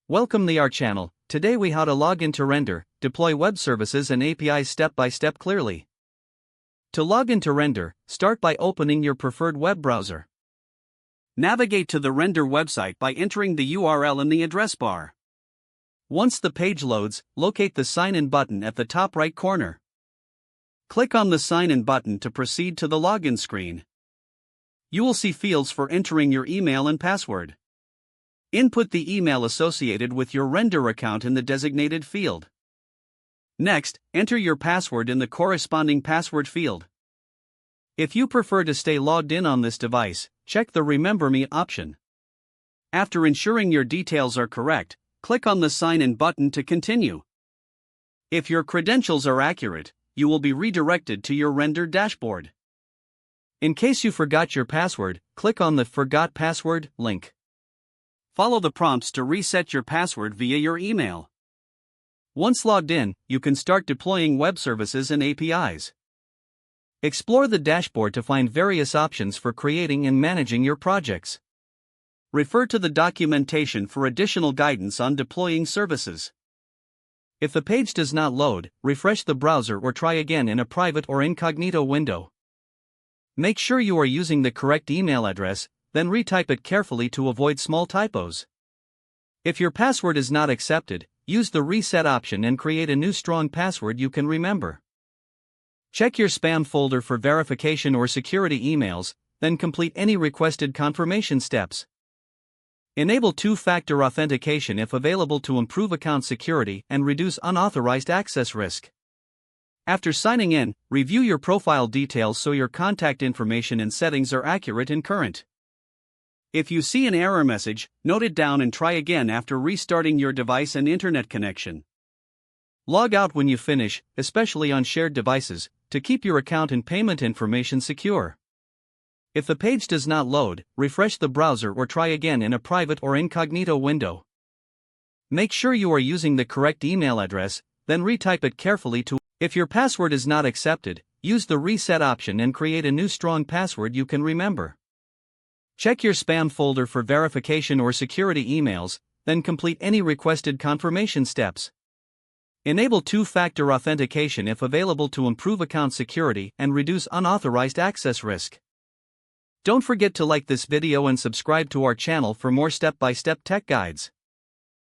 Welcome to our channel. Today we how to log into Render, deploy web services and APIs step by step clearly. To log into Render, start by opening your preferred web browser. Navigate to the Render website by entering the URL in the address bar. Once the page loads, locate the Sign In button at the top right corner. Click on the Sign In button to proceed to the login screen. You will see fields for entering your email and password. Input the email associated with your Render account in the designated field. Next, enter your password in the corresponding password field. If you prefer to stay logged in on this device, check the Remember Me option. After ensuring your details are correct, click on the Sign In button to continue. If your credentials are accurate, you will be redirected to your Render dashboard. In case you forgot your password, click on the Forgot Password link. Follow the prompts to reset your password via your email. Once logged in, you can start deploying web services and APIs. Explore the dashboard to find various options for creating and managing your projects. Refer to the documentation for additional guidance on deploying services. If the page does not load, refresh the browser or try again in a private or incognito window. Make sure you are using the correct email address, then retype it carefully to avoid small typos. If your password is not accepted, use the reset option and create a new strong password you can remember. Check your spam folder for verification or security emails, then complete any requested confirmation steps. Enable two-factor authentication if available to improve account security and reduce unauthorized access risk. After signing in, review your profile details so your contact information and settings are accurate and current. If you see an error message, note it down and try again after restarting your device and internet connection. Log out when you finish, especially on shared devices, to keep your account and payment information secure. If the page does not load, refresh the browser or try again in a private or incognito window. Make sure you are using the correct email address, then retype it carefully to. If your password is not accepted, use the reset option and create a new strong password you can remember. Check your spam folder for verification or security emails, then complete any requested confirmation steps. Enable two-factor authentication if available to improve account security and reduce unauthorized access risk. Don't forget to like this video and subscribe to our channel for more step-by-step tech guides.